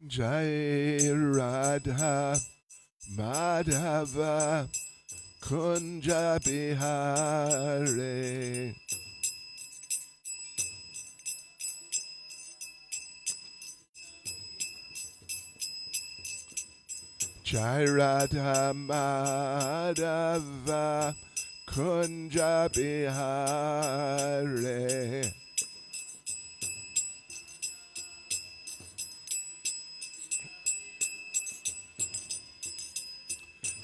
Jai Radha Madhava Kunja Bihare. Jai Radha Madhava Kunja Bihare.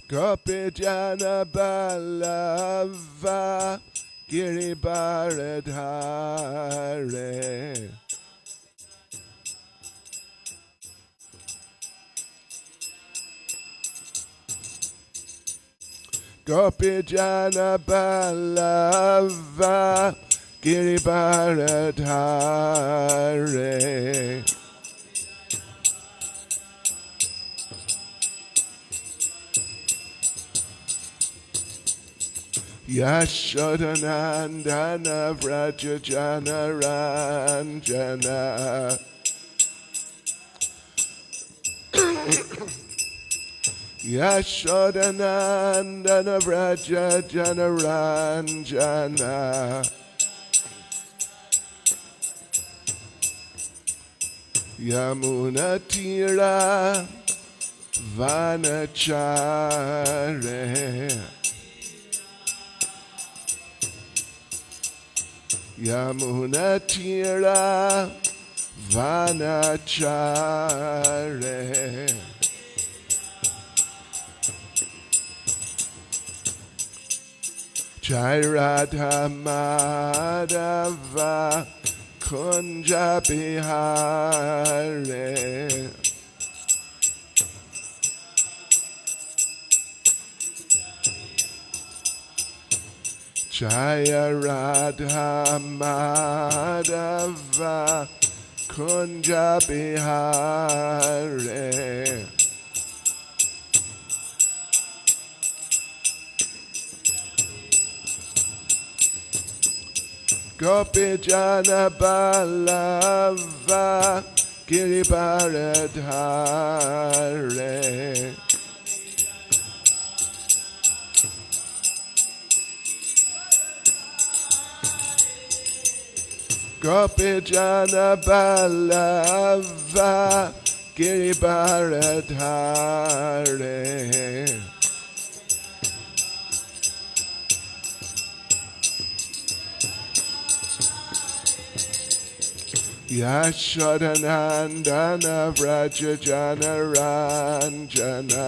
Gopi Jana Ballava Giribaradhare. Gopi Jana Ballava Giribaradhare. Yashodanandana Vraja Jana Ranjana. Yashodanandana Vraja Jana Ranjana. Yamuna Tira Vanachare. Yamuna Tira Vanachare. Jai Radha Madhava Kunja Bihare. Jaya Radha Madhava Kunja Bihare. Gopi Jana Ballava Giribaradhare. Gopi Jana Ballava Giribaradhare. Yashodanandana Vraja Jana Ranjana.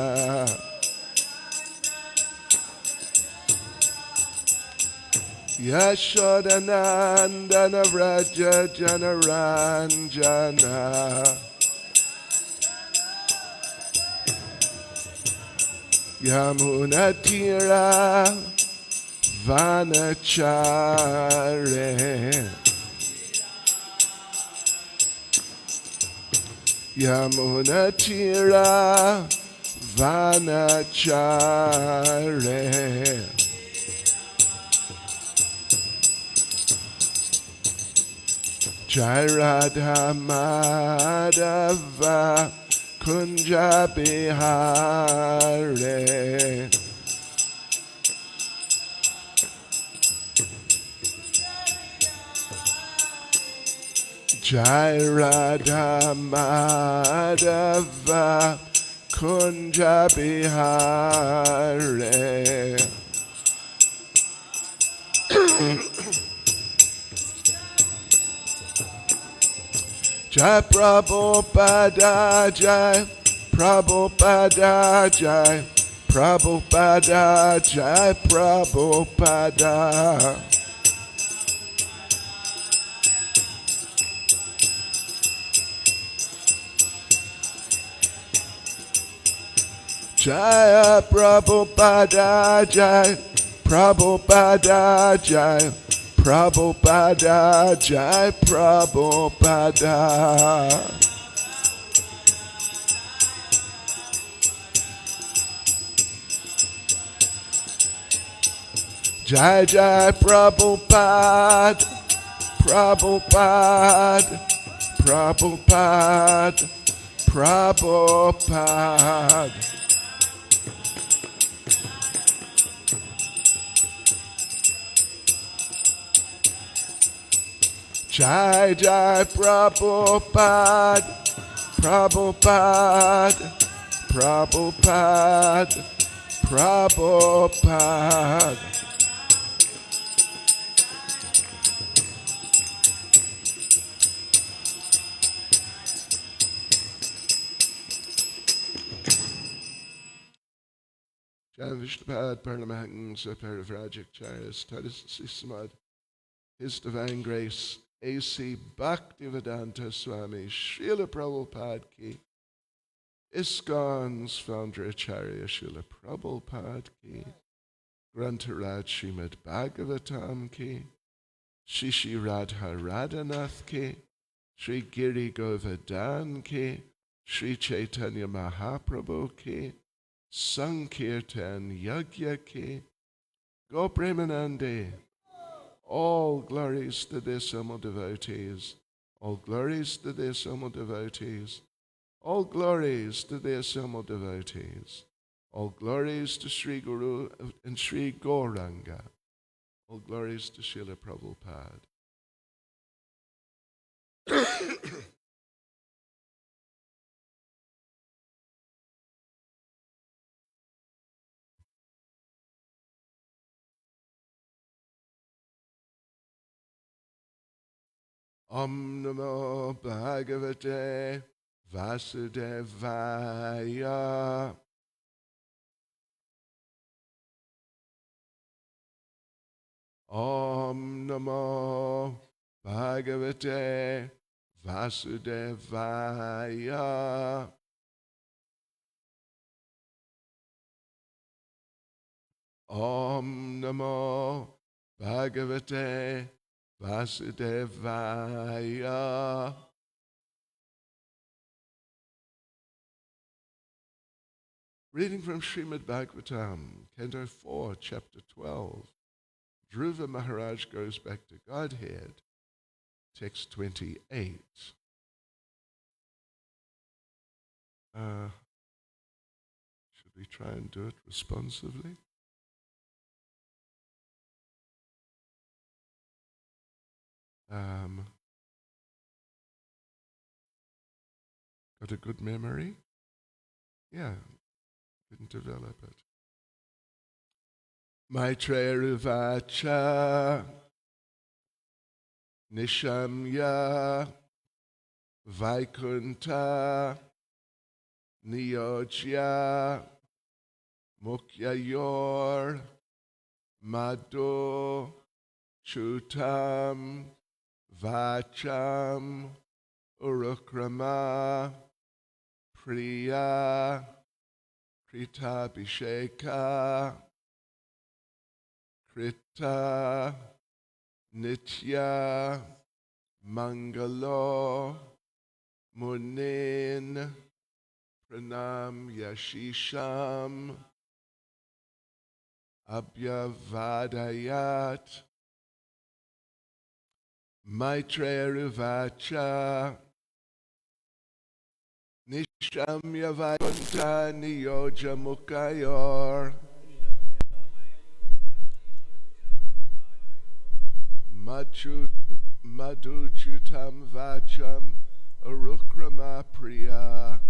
Yashodanandana Vraja Jana Ranjana. Yamuna Tira Vanachare. Yamuna Tira Vanachare. Jai Radha Madhava Kunja Bihare. Jai Radha Madhava Kunja Bihare. Jai Prabhupada Jai Prabhupada Jai Prabhupada Jai Prabhupada. Jai Prabhupada Jai Prabhupada Jai Prabhupada Jai Prabhupada. Jai Jai Prabhupada Prabhupada Prabhupada Prabhupada. Jai Jai Prabhupada, Prabhupada, Prabhupada, Prabhupada. Jai Vishnupad Paramahansa Parivrajacharya Status Srimad, His Divine Grace, A.C. Bhaktivedanta Swami, Srila Prabhupada Ki, ISKCON's founder Acharya Srila Prabhupada Ki, Grantaraj Srimad Bhagavatam Ki, Shishi Radha Radhanath Ki, Sri Giri Govardhan Ki, Sri Caitanya Mahaprabhu Ki, Sankirtan Yagya Ki, Go Premanande. All glories to their Samo devotees. All glories to their Samo devotees. All glories to their Samo devotees. All glories to Sri Guru and Sri Gauranga. All glories to Srila Prabhupada. Om Namo Bhagavate Vasudevaya. Om Namo Bhagavate Vasudevaya. Om Namo Bhagavate Vasudevaya. Reading from Srimad Bhagavatam, Canto 4, Chapter 12. Dhruva Maharaj goes back to Godhead, text 28. Should we try and do it responsively? Got a good memory? Yeah, didn't develop it. Maitreya Ruvacha Nishamya Vaikunta Niyojya Mukyayor Madhu Chutam Vacham Urukrama Priya Kritabhisheka Krita Nitya Mangalo Munin Pranam Yashisham Abhyavadayat Maitreya Ruvacha Nishamya Vaikunta Niyoja Mukayor Madhuchutam Vacham Arukrama Priya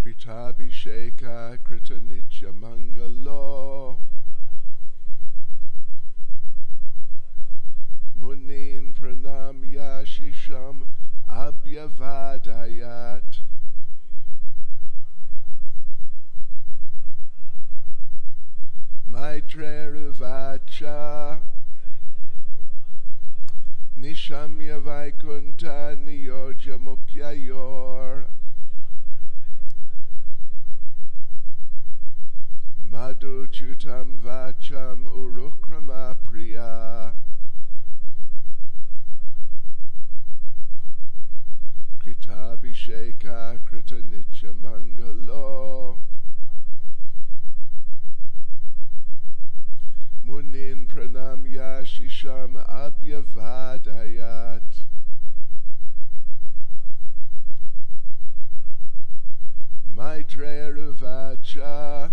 Kritabhisheka Krita Nitya Mangalo Munin Pranam Yashisham Abhyavadayat Maitreya Ruvacha Nishamya Vaikunta Niyoja Mukyayor Madhuchutam Vacham Urukrama Priya Kritabhisheka Krita Nitya Mangalo Munin Pranam Yashisham Abhyavadayat Maitreya Ruvacha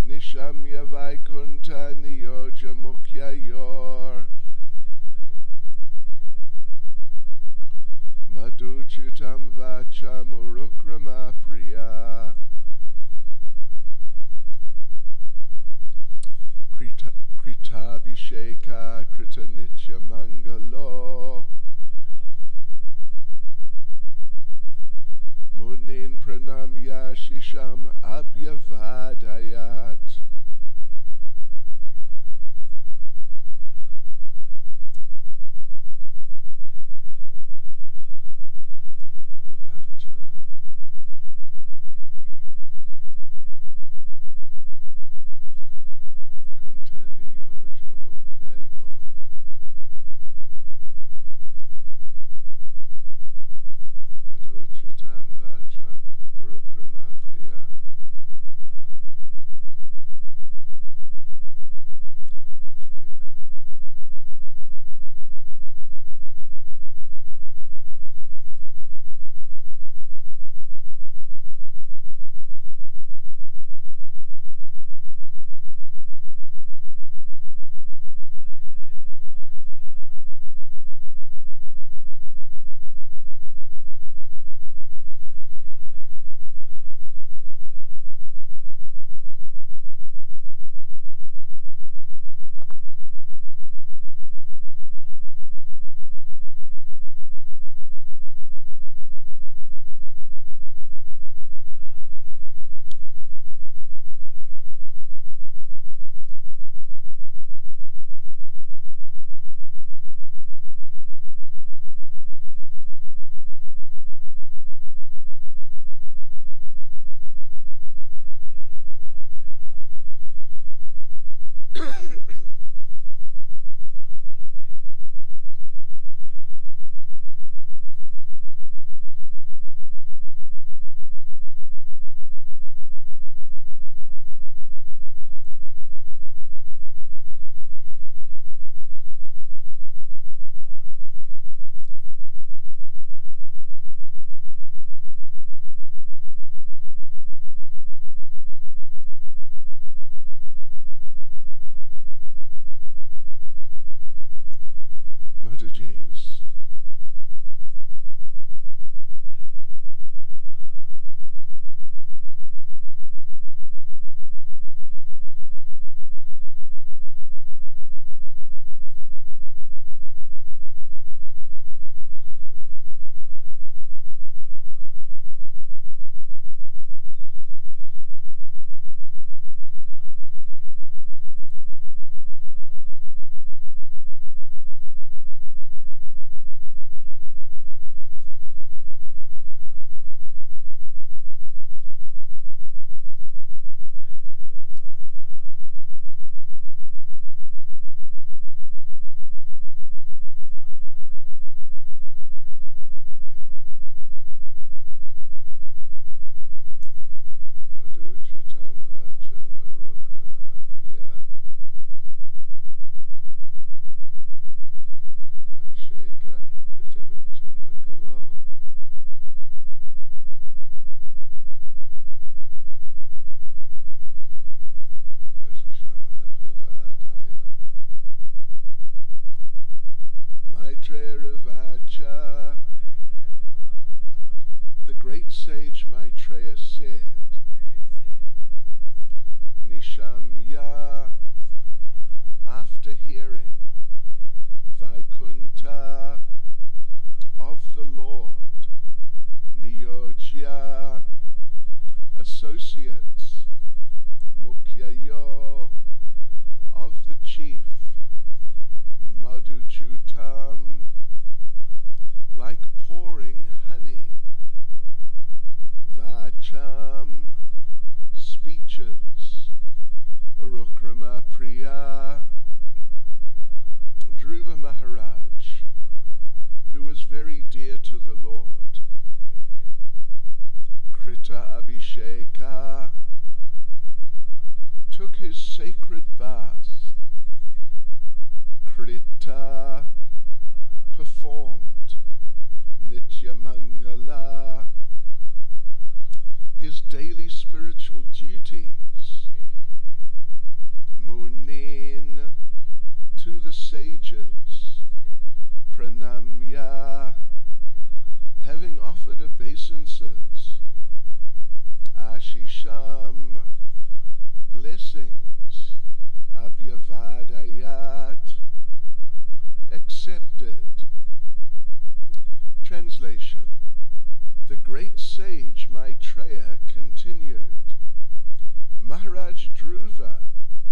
Nishamya Vaikunta Niyoja Mukya Yor Madhuchutam Vacha Murukrama Priya Kritabhisheka Krita Nitya Mangalo Munin Pranamya Shisham Abhyavadayat Mataji's. Maitreya, the great sage Maitreya said, Nishamya, after hearing Vaikunta of the Lord, Niyojya, associates, Mukyayo, of the chief, Madhuchutam, like pouring honey, Vacham, speeches, Urukrama Priya, Dhruva Maharaj, who was very dear to the Lord, Krita Abhisheka, took his sacred bath, Krita, performed Nitya Mangala, sages, pranamya, having offered obeisances, ashisham, blessings, abhyavadayat, accepted. Translation. The great sage Maitreya continued, Maharaj Dhruva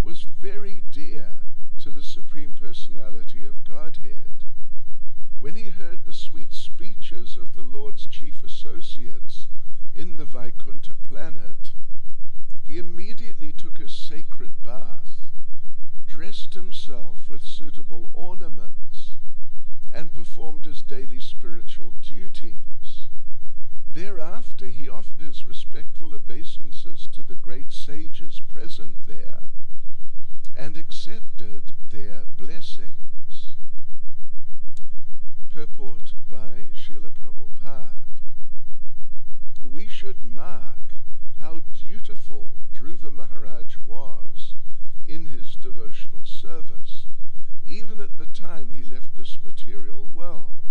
was very dear to the Supreme Personality of Godhead. When he heard the sweet speeches of the Lord's chief associates in the Vaikuntha planet, he immediately took a sacred bath, dressed himself with suitable ornaments, and performed his daily spiritual duties. Thereafter he offered his respectful obeisances to the great sages present there, and accepted their blessings. Purport by Srila Prabhupada. We should mark how dutiful Dhruva Maharaj was in his devotional service, even at the time he left this material world.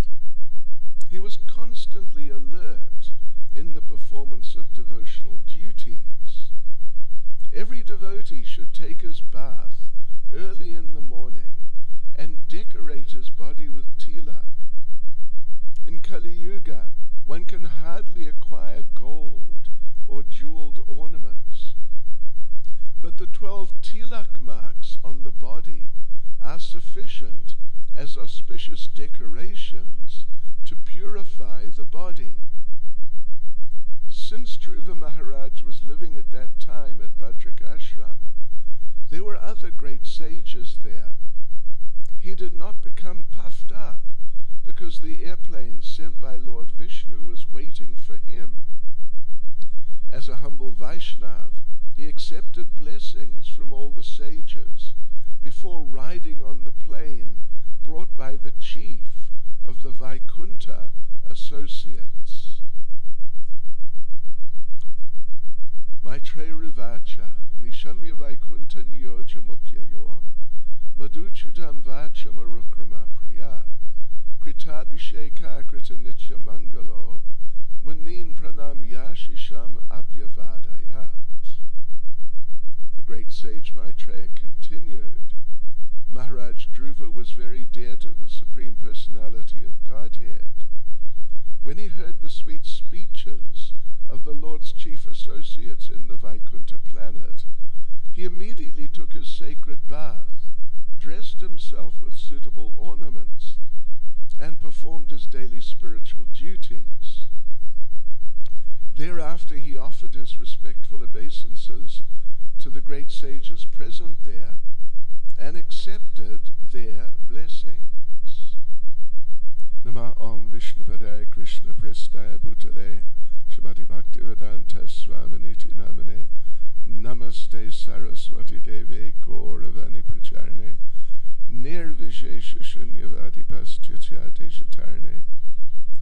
He was constantly alert in the performance of devotional duties. Every devotee should take his bath early in the morning and decorate his body with tilak. In Kali Yuga, one can hardly acquire gold or jeweled ornaments, but the 12 tilak marks on the body are sufficient as auspicious decorations to purify the body. Since Dhruva Maharaj was living at that time at Bhadrak Ashram, there were other great sages there. He did not become puffed up because the airplane sent by Lord Vishnu was waiting for him. As a humble Vaishnav, he accepted blessings from all the sages before riding on the plane brought by the chief of the Vaikuntha associates. Maitreya Nishamya Vaikuntha Niyoja Mukyayor Madhuchutam Vacha Marukrama Priya Kritabhisheka Krita Nitya Mangalo Munin Pranam Yashisham Abhyavadayat. The great sage Maitreya continued, Maharaj Dhruva was very dear to the Supreme Personality of Godhead. When he heard the sweet speeches of the Lord's chief associates in the Vaikuntha planet, he immediately took his sacred bath, dressed himself with suitable ornaments, and performed his daily spiritual duties. Thereafter he offered his respectful obeisances to the great sages present there, and accepted their blessings. Nama Om Vishnupadaya Krishna Prestaya Bhutale Srimad Bhaktivedanta Swaminiti Namane Namaste Saraswati Deve Gauravani Pracharne Nirvishesha Shunyavadi Paschatya Deshatarne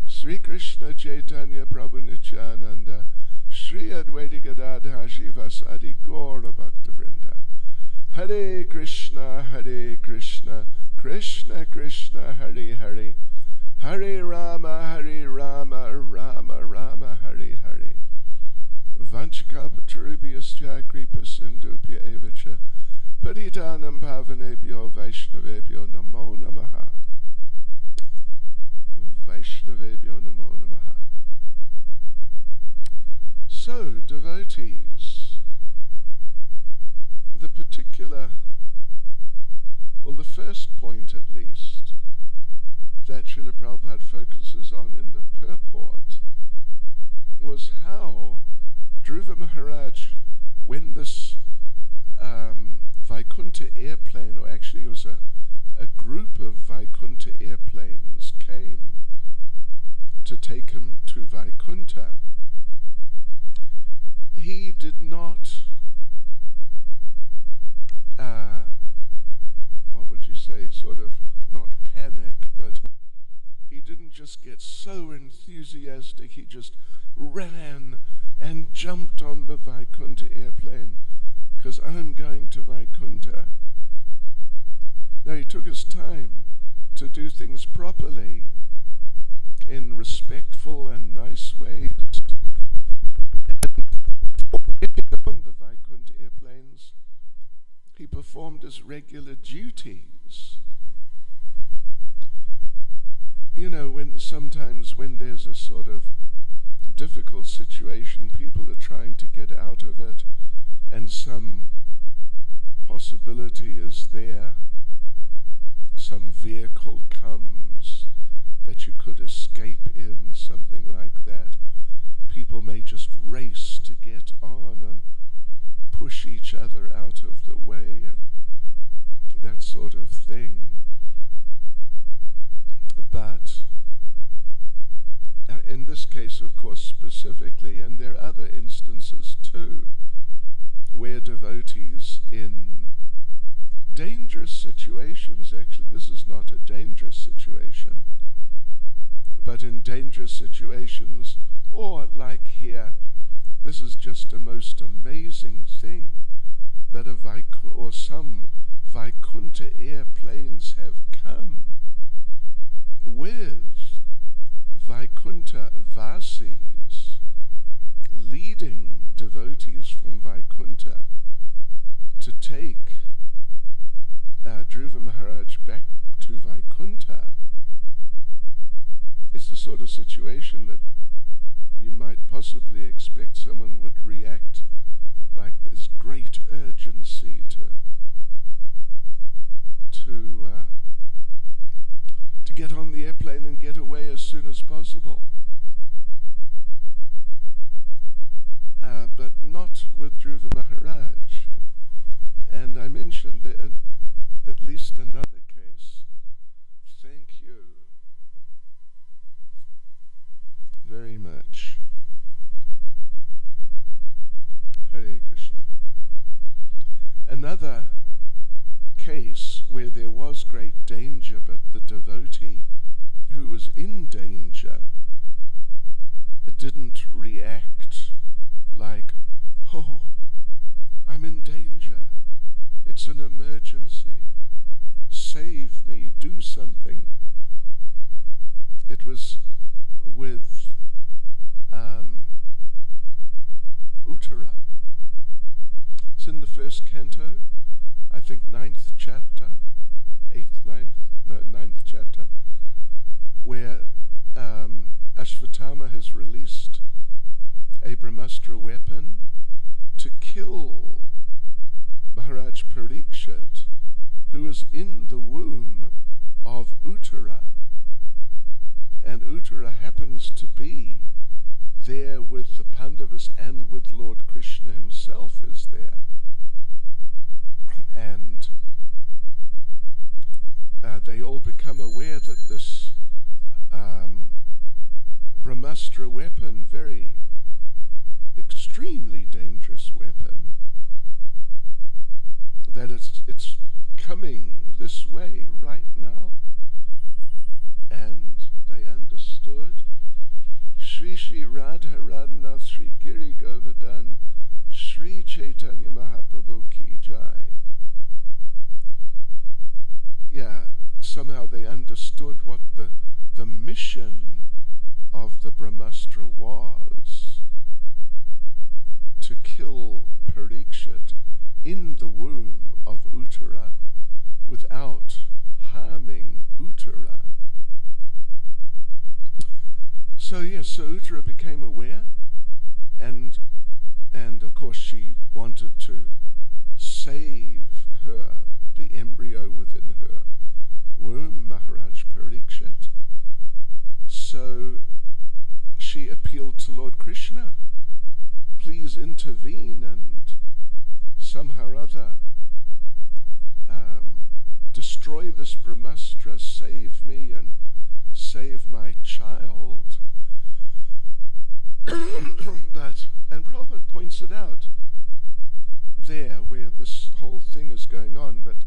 Sri Krishna Caitanya Prabhu Nityananda Sri Advaita Gadadhar Shivasadi Gaura Bhakta Vrinda Hare Krishna, Krishna Krishna, Hare Hare, Hare Rama, Rama Rama, Hare Hare. Vanchakapataribhyascha kripa sindubhya evacha paritanam pavanebhyo vaishnavebhyo namo namaha. Vaishnavebhyo namo namaha. So, devotees, the particular, well, the first point at least, that Srila Prabhupada focuses on in the purport was how Dhruva Maharaj, when this Vaikuntha airplane, or actually it was a group of Vaikuntha airplanes, came to take him to Vaikuntha, he did not, what would you say, sort of, not panic, but he didn't just get so enthusiastic, he just ran and jumped on the Vaikuntha airplane, because I'm going to Vaikuntha. Now he took his time things properly in respectful and nice ways. And on the Vaikuntha airplanes, he performed his regular duties. You know, sometimes when there's a sort of difficult situation, people are trying to get out of it, and some possibility is there, some vehicle comes that you could escape in, something like that. People may just race to get on and push each other out of the way and that sort of thing. But in this case, of course, specifically, and there are other instances too, where devotees in dangerous situations, actually, this is not a dangerous situation, but in dangerous situations, or like here, this is just a most amazing thing that some Vaikuntha airplanes have come with Vaikuntha Vasis, leading devotees from Vaikuntha, to take Dhruva Maharaj back to Vaikuntha. It's the sort of situation that you might possibly expect someone would react like this great urgency to get on the airplane and get away as soon as possible. But not with Dhruva Maharaj. And I mentioned that at least another case. Thank you very much. Hare Krishna. Another case where there was great danger, but the devotee who was in danger didn't react like, oh, I'm in danger, it's an emergency, save me, do something. It was with Uttara. It's in the first canto, I think 9th chapter, 9th chapter, where Ashvatthama has released a Brahmastra weapon to kill Maharaj Parikshit, who is in the womb of Uttara. And Uttara happens to be there with the Pandavas and with Lord Krishna himself is there. And they all become aware that this Brahmastra weapon, very extremely dangerous weapon, that it's coming this way right now, and they understood. Shri Shri Radha Radhanath Shri Giri Govardhan Shri Caitanya Mahaprabhu Ki Jai. Yeah, somehow they understood what the mission of the Brahmastra was, to kill Parikshit in the womb of Uttara without harming Uttara. So yes, so Uttara became aware, and of course she wanted to save her, the embryo within her womb, Maharaj Parikshit. So she appealed to Lord Krishna, please intervene and somehow or other destroy this Brahmastra, save me and save my child. And Prabhupada points it out there where this whole thing is going on, that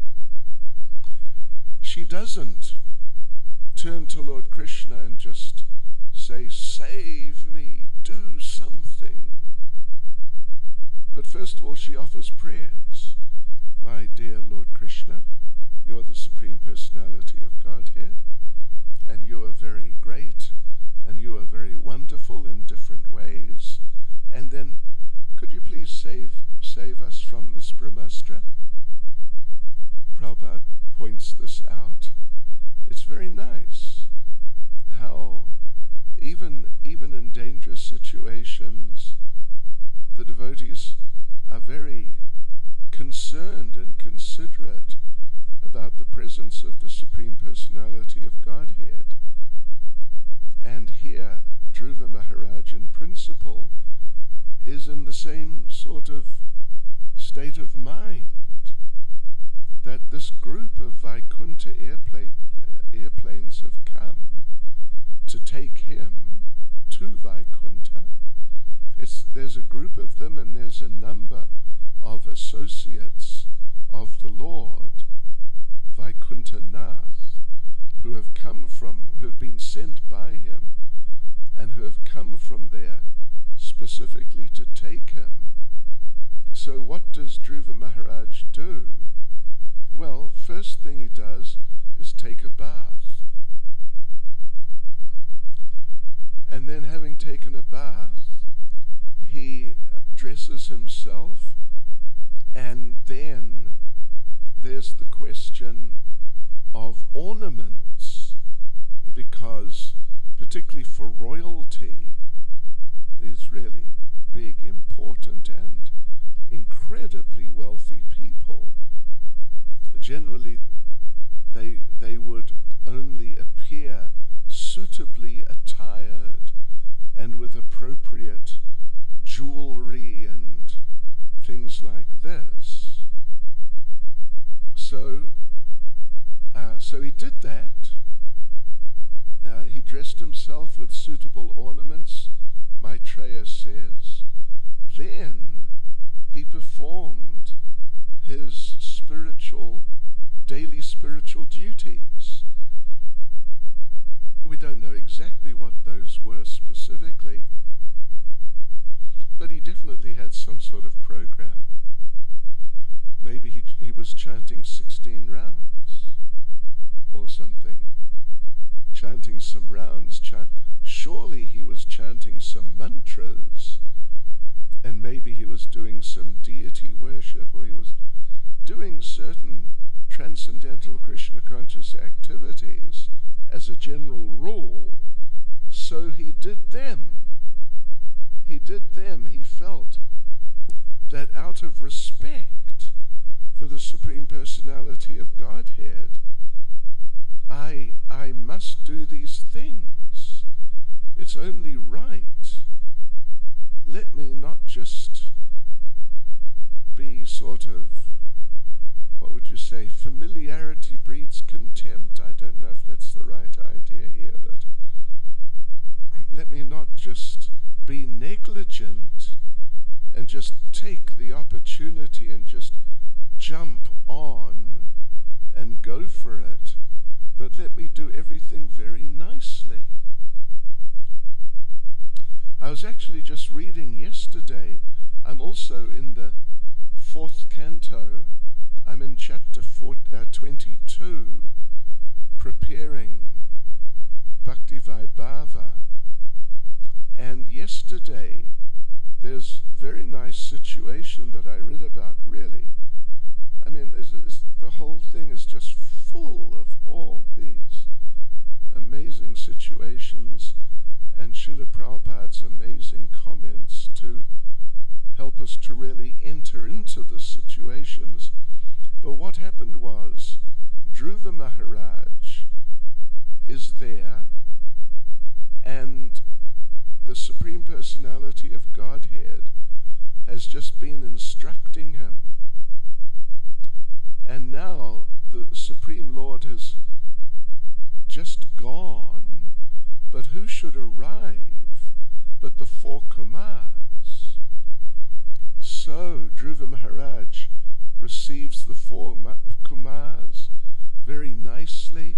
she doesn't turn to Lord Krishna and just say, save me, do something. But first of all, she offers prayers. My dear Lord Krishna, you're the Supreme Personality of Godhead. very great, and you are very wonderful in different ways. And then, could you please save us from this brahmastra? Prabhupada points this out. It's very nice how even in dangerous situations, the devotees are very concerned and considerate about the presence of the Supreme Personality of Godhead. And here, Dhruva Maharaj in principle is in the same sort of state of mind, that this group of Vaikuntha airplanes have come to take him to Vaikuntha. There's a group of them, and there's a number of associates of the Lord, Vaikuntha Nath, who have been sent by him, and who have come from there specifically to take him. So what does Dhruva Maharaj do? Well, first thing he does is take a bath. And then, having taken a bath, he dresses himself, and then there's the question of ornaments, because particularly for royalty, these really big, important, and incredibly wealthy people, generally they would only appear suitably attired and with appropriate jewelry and things like this. So he did that. He dressed himself with suitable ornaments, Maitreya says. Then he performed his daily spiritual duties. We don't know exactly what those were specifically, but he definitely had some sort of program. Maybe he was chanting 16 rounds or something, chanting some rounds. Surely he was chanting some mantras, and maybe he was doing some deity worship, or he was doing certain transcendental Krishna conscious activities as a general rule. So he did them. He felt that out of respect for the Supreme Personality of Godhead, I must do these things. It's only right. Let me not just be sort of, what would you say, familiarity breeds contempt. I don't know if that's the right idea here, but let me not just be negligent and just take the opportunity and just jump on and go for it, but let me do everything very nicely. I was actually just reading yesterday, I'm also in the 4th canto, I'm in chapter 22, preparing Bhakti Vaibhava, and yesterday there's a very nice situation that I read about, really. I mean, the whole thing is just full of all these amazing situations, and Srila Prabhupada's amazing comments to help us to really enter into the situations. But what happened was, Dhruva Maharaj is there, and the Supreme Personality of Godhead has just been instructing him. And now the Supreme Lord has just gone, but who should arrive but the 4 Kumars? So Dhruva Maharaj receives the 4 Kumars very nicely.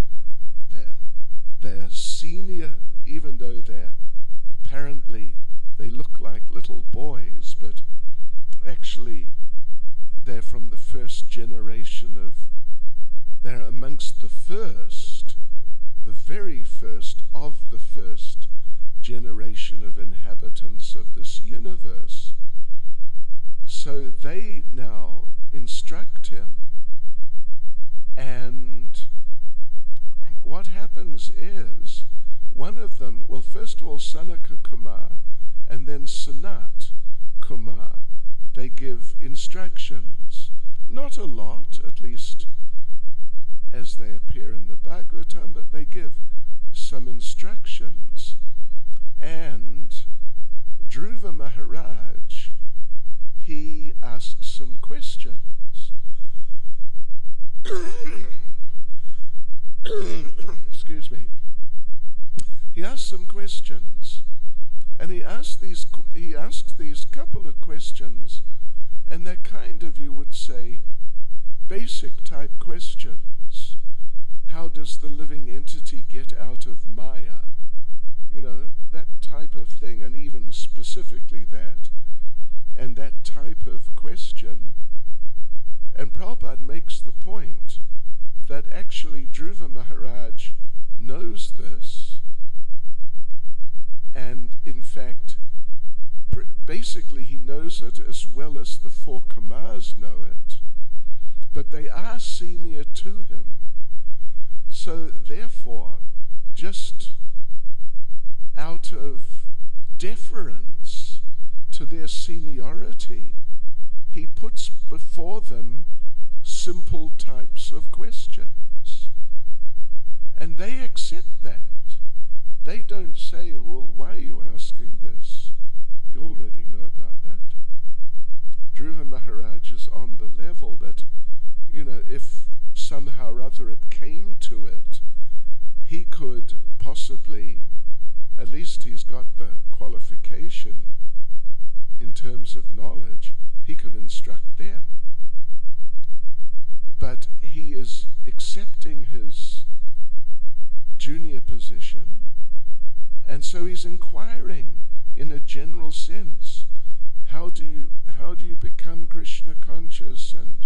They're senior, even though they look like little boys, but actually they're from the first generation they're amongst the very first first of the first generation of inhabitants of this universe. So they now instruct him, and what happens is one of them, well, first of all, Sanaka Kumar and then Sanat Kumar, they give instructions. Not a lot, at least as they appear in the Bhagavatam, but they give some instructions. And Dhruva Maharaj, he asks some questions. Excuse me. He asks some questions, and he asks these couple of questions, and they're kind of, you would say, basic type questions. How does the living entity get out of Maya? You know, that type of thing, and even specifically that, and that type of question. And Prabhupada makes the point that actually Dhruva Maharaj knows this, and in fact, basically he knows it as well as the four Kumars know it, but they are senior to him. So therefore, just out of deference to their seniority, he puts before them simple types of questions. And they accept that. They don't say, well, why are you asking this? You already know about that. Dhruva Maharaj is on the level that, you know, if somehow or other it came to it, he could possibly, at least he's got the qualification in terms of knowledge, he could instruct them. But he is accepting his junior position, and so he's inquiring in a general sense, how do you become Krishna conscious, and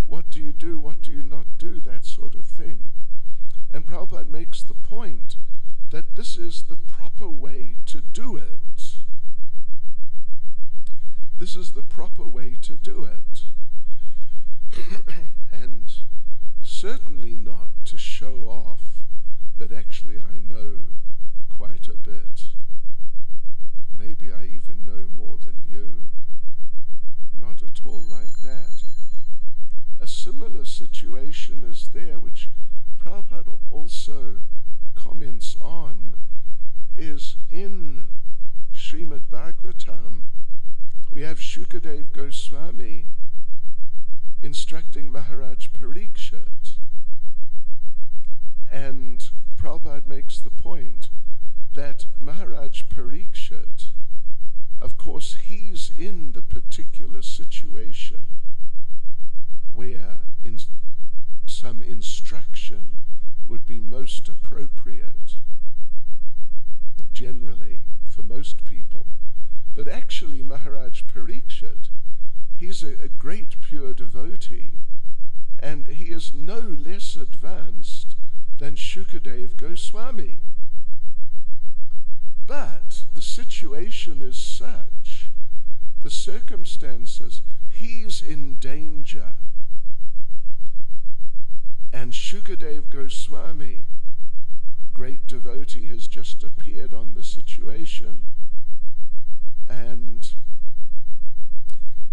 what do you do, what do you not do, that sort of thing. And Prabhupada makes the point that this is the proper way to do it. This is the proper way to do it. And certainly not to show off that actually I know quite a bit. Maybe I even know more than you. Not at all like that. A similar situation is there, which Prabhupada also comments on, is in Srimad Bhagavatam. We have Shukadev Goswami instructing Maharaj Parikshit. And Prabhupada makes the point that Maharaj Parikshit, of course, he's in the particular situation where some instruction would be most appropriate, generally, for most people. But actually, Maharaj Parikshit, he's a great pure devotee, and he is no less advanced than Shukadev Goswami. But the situation is such, the circumstances, he's in danger. And Shukadev Goswami, great devotee, has just appeared on the situation. And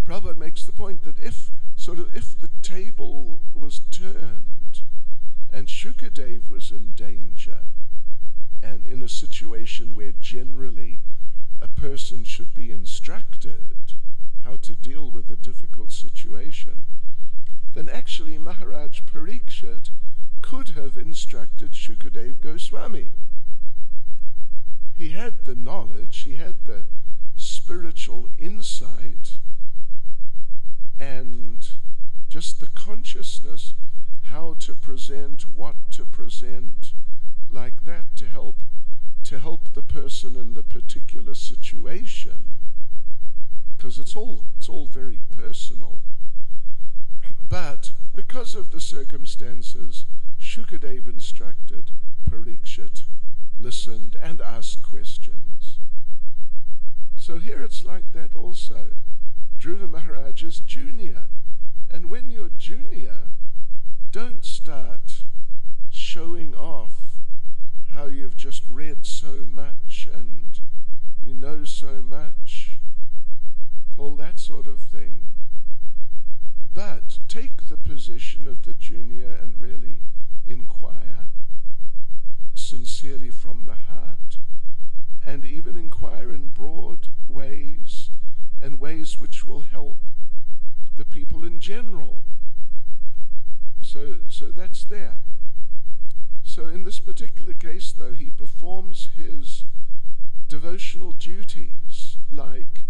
Prabhupada makes the point that if the table was turned and Shukadev was in danger, and in a situation where generally a person should be instructed how to deal with a difficult situation, then actually Maharaj Parikshit could have instructed Shukadev Goswami. He had the knowledge, he had the spiritual insight, and just the consciousness how to present, what to present, like that, to help the person in the particular situation, because it's all very personal. But because of the circumstances, Shukadev instructed Parikshit here it's like that also. Dhruva Maharaj is junior. And when you're junior, don't start showing off how you've just read so much and you know so much, all that sort of thing. But take the position of the junior and really inquire sincerely from the heart, and even inquire in broad ways and ways which will help the people in general. So that's there. So in this particular case, though, he performs his devotional duties like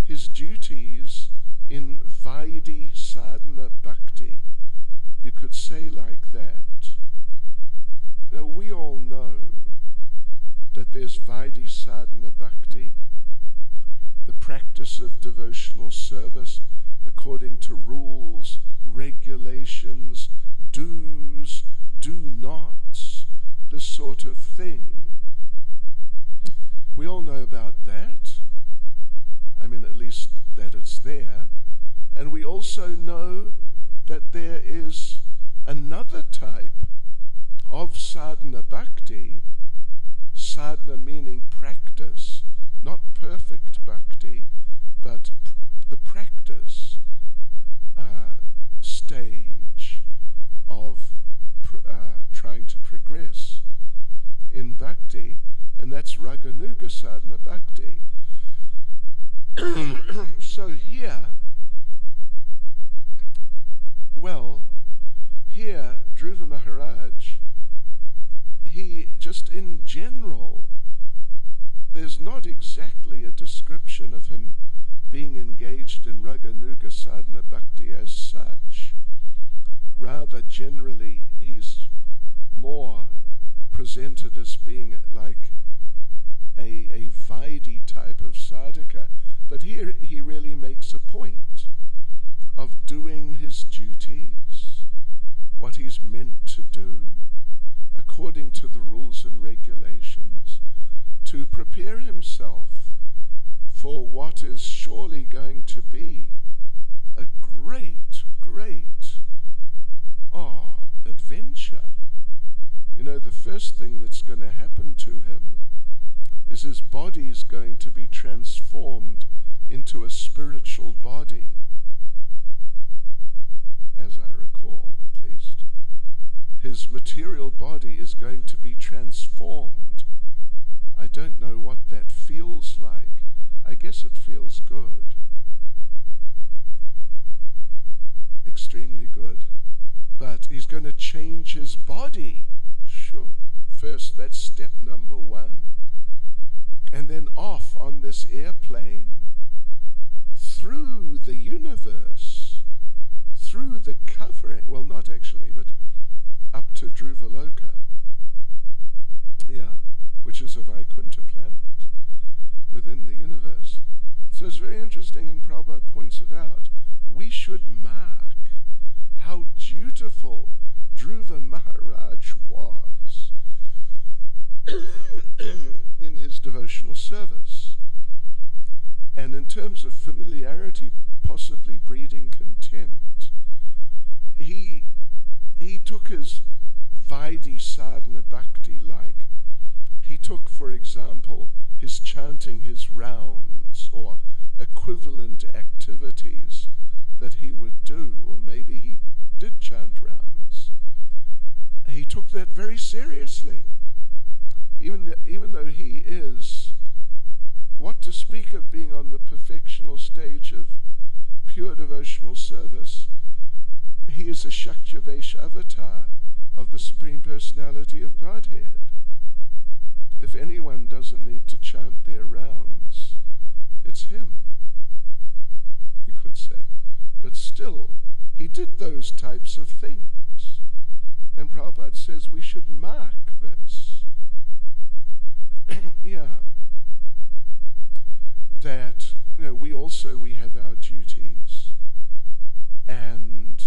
his duties in Vaidhi Sadhana Bhakti. You could say like that. Now we all know that there's Vaidhi Sadhana Bhakti, the practice of devotional service according to rules, regulations, do's, do-nots, this sort of thing. We all know about that. I mean, at least that it's there. And we also know that there is another type of sadhana bhakti, sadhana meaning practice, not perfect bhakti, but the practice stage of trying to progress in bhakti, and that's Raganuga Sadhana Bhakti. So here, Dhruva Maharaj, he just in general, there's not exactly a description of him being engaged in Raganuga Sadhana Bhakti as such. Rather generally, he's more presented as being like a Vaidhi type of sadhaka. But here he really makes a point of doing his duties, what he's meant to do, according to the rules and regulations, to prepare himself for what is surely going to be a great adventure. You know, the first thing that's going to happen to him is his body's going to be transformed into a spiritual body, as I recall at least. His material body is going to be transformed. I don't know what that feels like. I guess it feels good. Extremely good. But he's going to change his body. Sure. First, that's step number one. And then off on this airplane through the universe, through the covering, well, not actually, but up to Dhruvaloka, which is a Vaikuntha planet within the universe. So it's very interesting, and Prabhupada points it out. We should mark how dutiful Dhruva Maharaj was in his devotional service. And in terms of familiarity, possibly breeding contempt, he took his Vaidhi Sadhana Bhakti like. He took, for example, his chanting his rounds or equivalent activities that he would do, or maybe he did chant rounds. He took that very seriously, even though he is, what to speak of being on the perfectional stage of pure devotional service, he is a Shakyavesh avatar of the Supreme Personality of Godhead. If anyone doesn't need to chant their rounds, it's him, you could say. But still, he did those types of things. And Prabhupada says we should mark this. That, we have our duties, and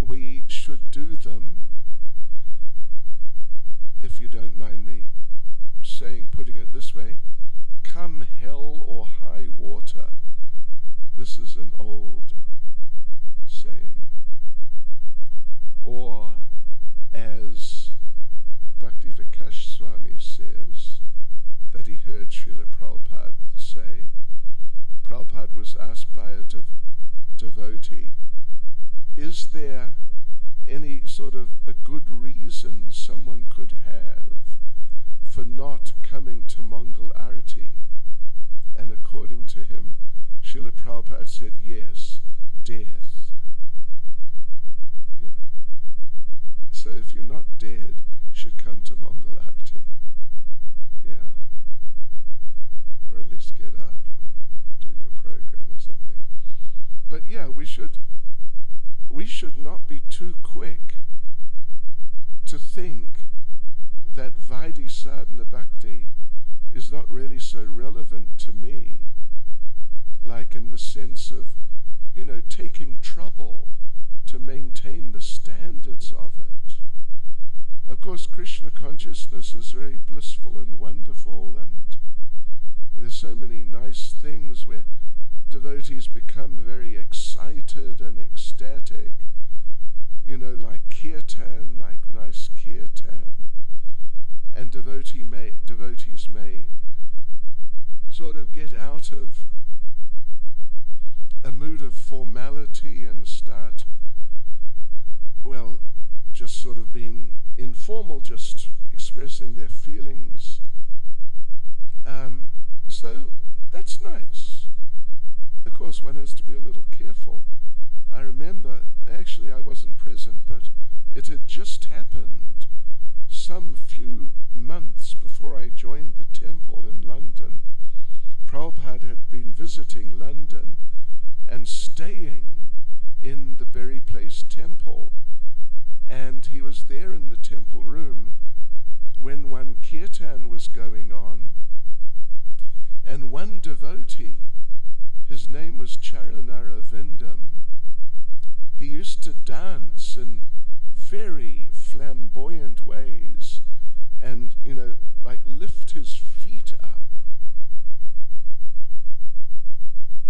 we should do them, if you don't mind me putting it this way, come hell or high water. This is an old saying. Or, as Bhakti Swami says, that he heard Srila Prabhupada say, Prabhupada was asked by a devotee, is there any sort of a good reason someone could have for not coming to Mangal Arati? And according to him, Srila Prabhupada said, yes, death. Yeah. So if you're not dead, you should come to Mangal Arati. Yeah. Or at least get up and do your program or something. But yeah, we should not be too quick to think that Vaidhi Sadhana Bhakti is not really so relevant to me, like in the sense of, taking trouble to maintain the standards of it. Of course, Krishna consciousness is very blissful and wonderful, and there's so many nice things where devotees become very excited and ecstatic, like kirtan, like nice kirtan. And devotees may sort of get out of a mood of formality and start, just sort of being informal, just expressing their feelings. So that's nice. Of course, one has to be a little careful. I remember, actually I wasn't present, but it had just happened some few months before I joined the temple in London. Prabhupada had been visiting London and staying in the Berry Place temple, and he was there in the temple room when one kirtan was going on, and one devotee, his name was Charanara Vindam, he used to dance in very flamboyant ways and, like lift his feet up.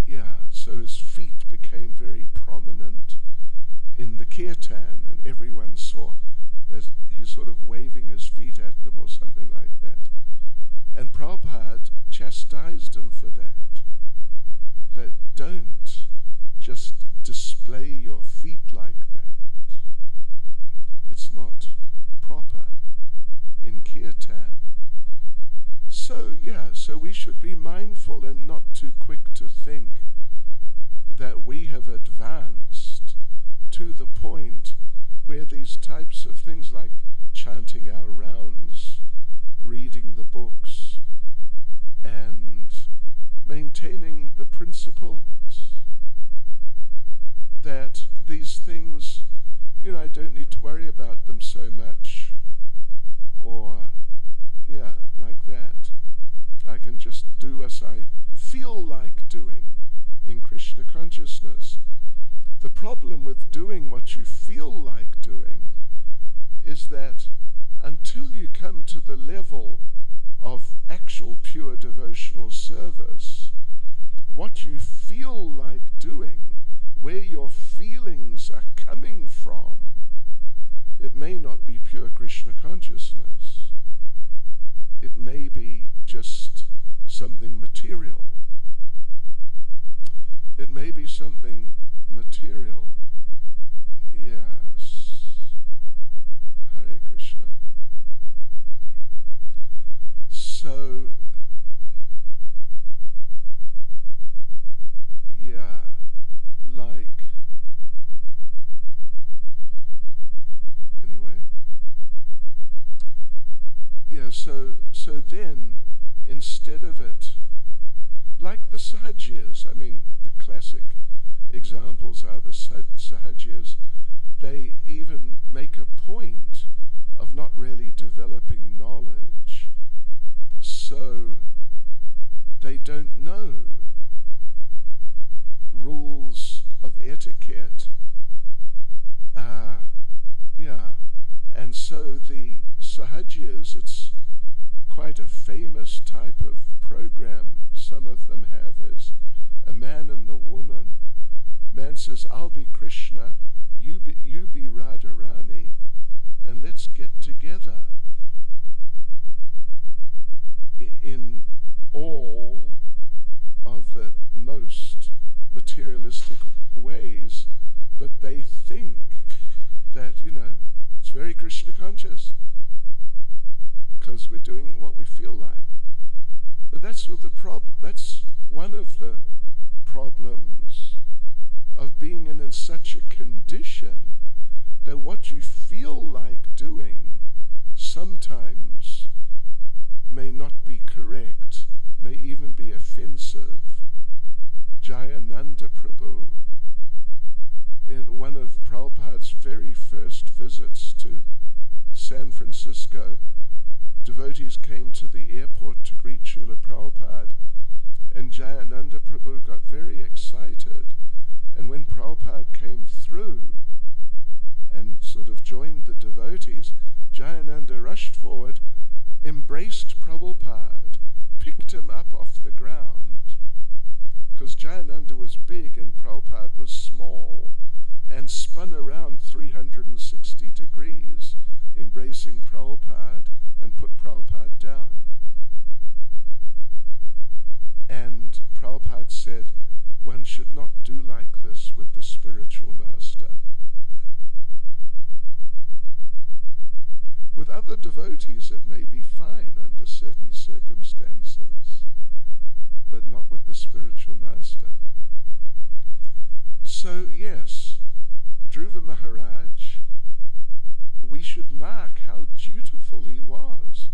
Yeah, so his feet became very prominent in the kirtan, and everyone saw that he's sort of waving his feet at them or something like that. And Prabhupada chastised him for that don't just display your feet like that. It's not proper in kirtan. So we should be mindful and not too quick to think that we have advanced to the point where these types of things like chanting our rounds, reading the books, and maintaining the principles, that these things, I don't need to worry about them so much, or, like that. I can just do as I feel like doing in Krishna consciousness. The problem with doing what you feel like doing is that until you come to the level of actual pure devotional service, what you feel like doing, where your feelings are coming from, it may not be pure Krishna consciousness. It may be just something material. It may be something material. Yes. Hare Krishna. So, so then, instead of it, like the Sahajias, the classic examples are the Sahajias, they even make a point of not really developing knowledge, so they don't know rules of etiquette, and so the Sahajias, it's quite a famous type of program some of them have is a man and the woman. Man says, I'll be Krishna, you be Radharani, and let's get together. In all of the most materialistic ways, but they think that, it's very Krishna conscious because we're doing what we feel like. But that's the problem. That's one of the problems of being in such a condition that what you feel like doing sometimes may not be correct, may even be offensive. Jayananda Prabhu, in one of Prabhupada's very first visits to San Francisco, devotees came to the airport to greet Srila Prabhupada, and Jayananda Prabhu got very excited. And when Prabhupada came through and sort of joined the devotees, Jayananda rushed forward, embraced Prabhupada, picked him up off the ground, because Jayananda was big and Prabhupada was small, and spun around 360 degrees, embracing Prabhupada, and put Prabhupada down. And Prabhupada said, one should not do like this with the spiritual master. With other devotees it may be fine under certain circumstances, but not with the spiritual master. So yes, Dhruva Maharaj, we should mark how dutiful he was.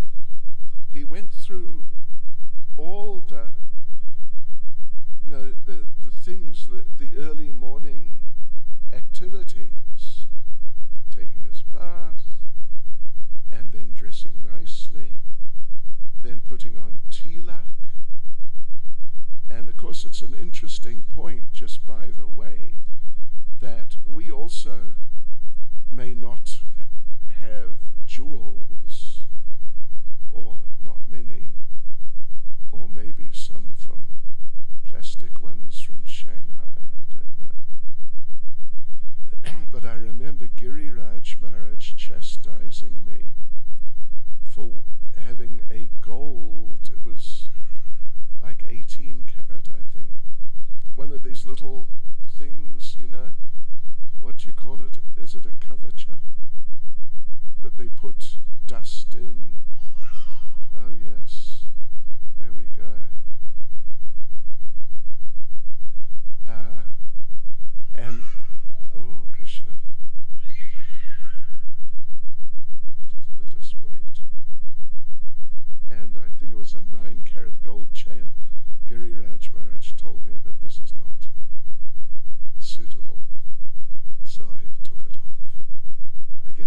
He went through all the things, the early morning activities, taking his bath, and then dressing nicely, then putting on tilak. And of course it's an interesting point, just by the way, that we also may not have jewels, or not many, or maybe some from plastic ones from Shanghai, I don't know. But I remember Giriraj Maharaj chastising me for having a gold, it was like 18 karat, I think, one of these little things, what do you call it? Is it a kavacha? That they put dust in. Oh yes, there we go. And oh Krishna, let us wait. And I think it was a 9 karat gold chain. Giriraj Maharaj told me that this is not suitable, so I took it off.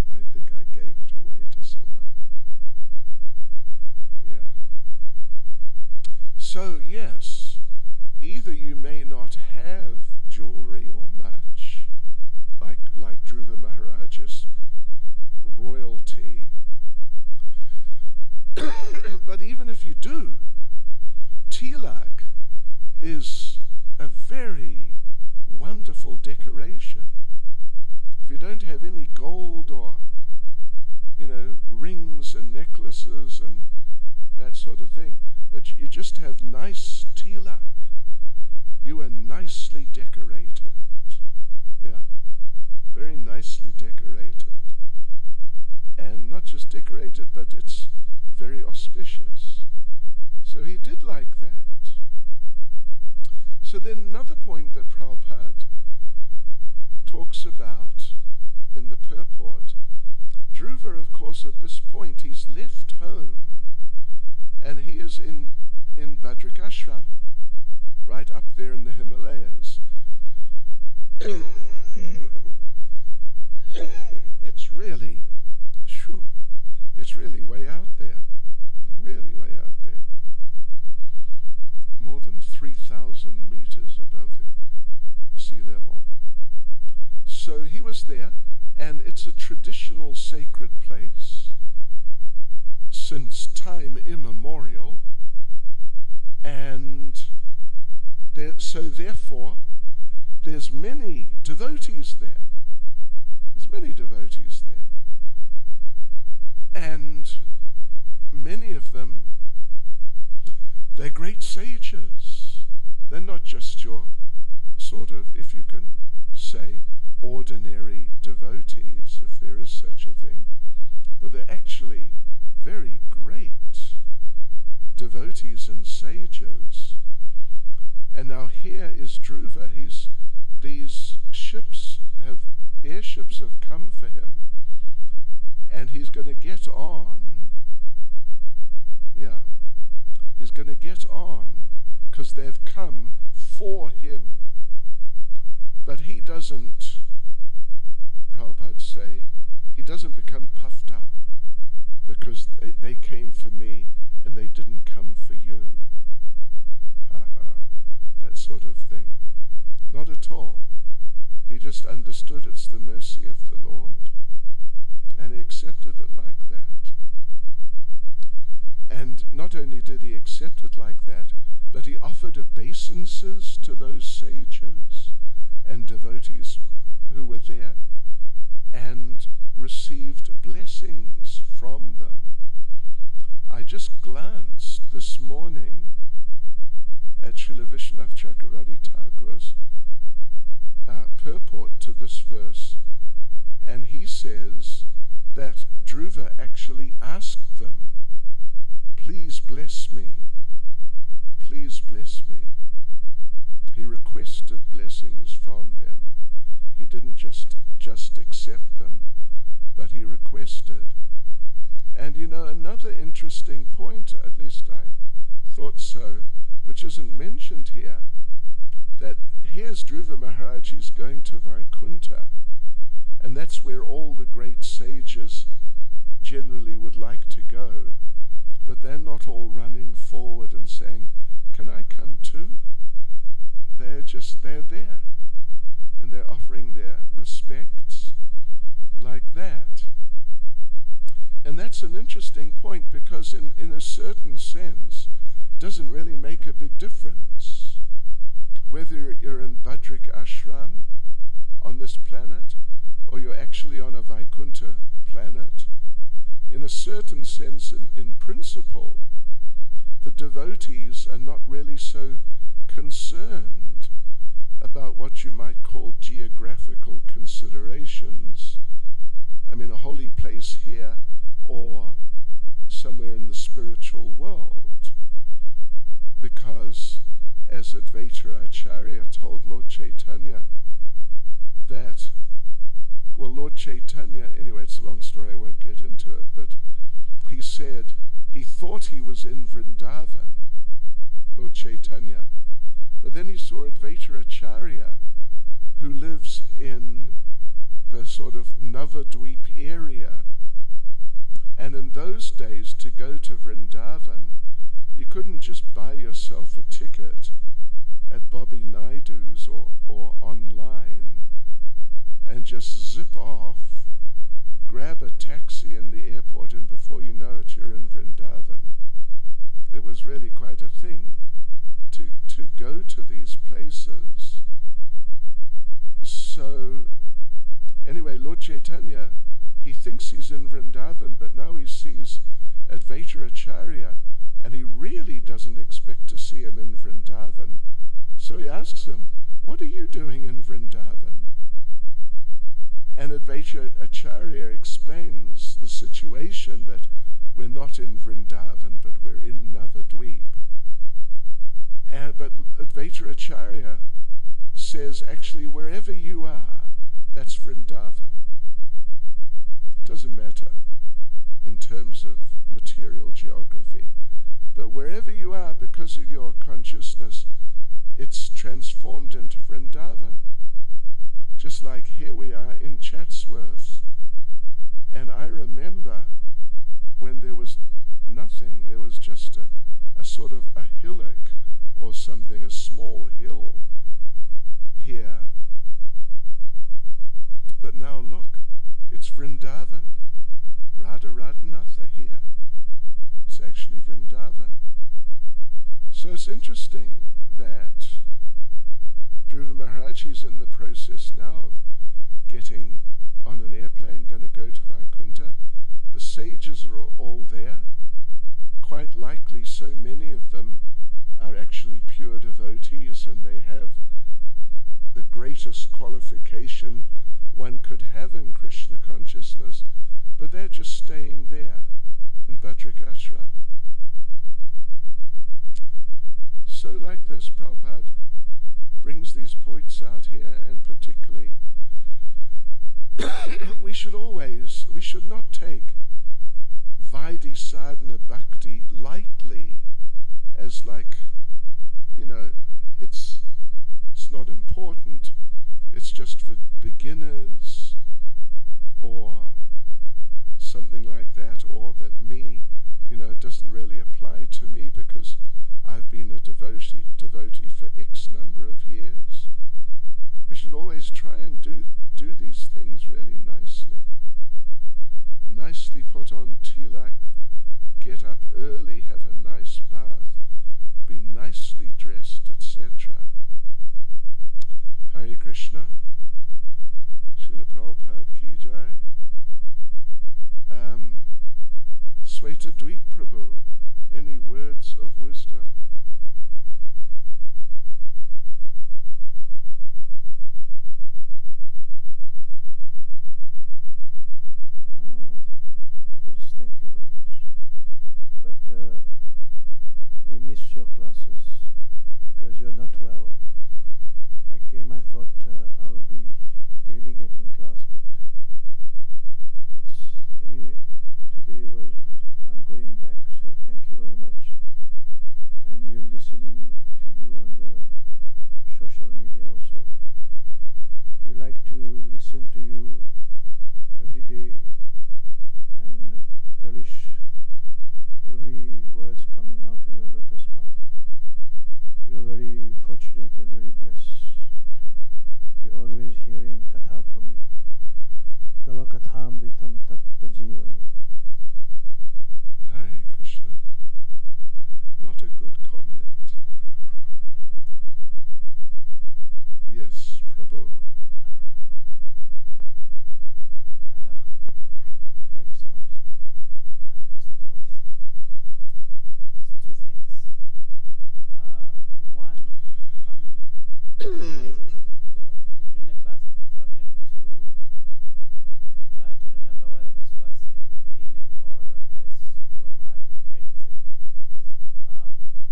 I think I gave it away to someone. Yeah. So yes, either you may not have jewelry or much, like Dhruva Maharaj's royalty, but even if you do, tilak is a very wonderful decoration. If you don't have any gold or rings and necklaces and that sort of thing, but you just have nice tilak, you are nicely decorated. Yeah, very nicely decorated. And not just decorated, but it's very auspicious. So he did like that. So then another point that Prabhupada talks about in the purport, Dhruva, of course, at this point, he's left home and he is in Bhadrakashram, right up there in the Himalayas. It's really way out there, really way out there. More than 3,000 meters above the sea level. So he was there, and it's a traditional sacred place since time immemorial, and so therefore there's many devotees there. There's many devotees there. And many of them, they're great sages. They're not just your sort of, if you can say, ordinary devotees, if there is such a thing, but they're actually very great devotees and sages. And now here is Dhruva. These airships have come for him, and he's going to get on. Yeah, he's going to get on because they've come for him. But he doesn't, Prabhupada say, he doesn't become puffed up because they came for me and they didn't come for you. That sort of thing. Not at all. He just understood it's the mercy of the Lord, and he accepted it like that. And not only did he accept it like that, but he offered obeisances to those sages and devotees who were there, and received blessings from them. I just glanced this morning at Srila Vishwanath Chakravarti Thakur's purport to this verse, and he says that Dhruva actually asked them, please bless me, please bless me. He requested blessings from them. He didn't just accept them, but he requested. And another interesting point, at least I thought so, which isn't mentioned here, that here's Dhruva Maharaj, he's going to Vaikuntha, and that's where all the great sages generally would like to go, but they're not all running forward and saying, can I come too? They're there, and they're offering their respects like that. And that's an interesting point, because in a certain sense, it doesn't really make a big difference whether you're in Bhadrik Ashram on this planet or you're actually on a Vaikuntha planet. In a certain sense, in principle, the devotees are not really so concerned about what you might call geographical considerations. I mean, a holy place here or somewhere in the spiritual world, because as Advaita Acharya told Lord Caitanya that, well, Lord Caitanya, anyway, it's a long story, I won't get into it, but he said he thought he was in Vrindavan, Lord Caitanya, but then he saw Advaita Acharya, who lives in the sort of Navadweep area, and in those days, to go to Vrindavan, you couldn't just buy yourself a ticket at Bobby Naidu's or online and just zip off, grab a taxi in the airport, and before you know it, you're in Vrindavan. It was really quite a thing to go to these places. So, anyway, Lord Caitanya, he thinks he's in Vrindavan, but now he sees Advaita Acharya, and he really doesn't expect to see him in Vrindavan. So he asks him, what are you doing in Vrindavan? And Advaita Acharya explains the situation, that we're not in Vrindavan, but we're in Navadweep. But Advaita Acharya says, actually, wherever you are, that's Vrindavan. Doesn't matter in terms of material geography. But wherever you are, because of your consciousness, it's transformed into Vrindavan. Just like here we are in Chatsworth. And I remember when there was nothing, there was just a sort of a hillock or something, a small hill here. But now look, it's Vrindavan. Radha Radhanatha here. It's actually So it's interesting that Dhruva Maharaj, he's in the process now of getting on an airplane, going to go to Vaikuntha. The sages are all there. Quite likely so many of them are actually pure devotees, and they have the greatest qualification one could have in Krishna consciousness, but they're just staying there in Bhadrak Ashram. So like this, Prabhupada brings these points out here, and particularly we should not take Vaidhi sadhana bhakti lightly as like, it's not important, it's just for beginners, or something like that, or that me, it doesn't really apply to me because I've been a devotee for X number of years. We should always try and do these things really nicely. Nicely put on tilak, get up early, have a nice bath, be nicely dressed, etc. Hare Krishna. Srila Prabhupada ki jai. Sweta Dweep Prabhu, any words of wisdom? Thank you very much. But we missed your classes because you're not well. I came, I thought I'll be daily getting class, but that's anyway. Today I'm going back, so thank you very much. And we're listening to you on the social media also. We like to listen to you every day and relish every words coming out of your lotus mouth. We are very fortunate and very blessed to be always hearing katha from you. Tava kathamritam tatta jivanam. Hare Krishna. Not a good comment. Yes, Prabhu. Hare Krishna Maharaj. Hare Krishna devotees. Two things. One, so during the class, struggling to try to remember whether this was in the beginning or as Dhruva Maharaj was practicing. Because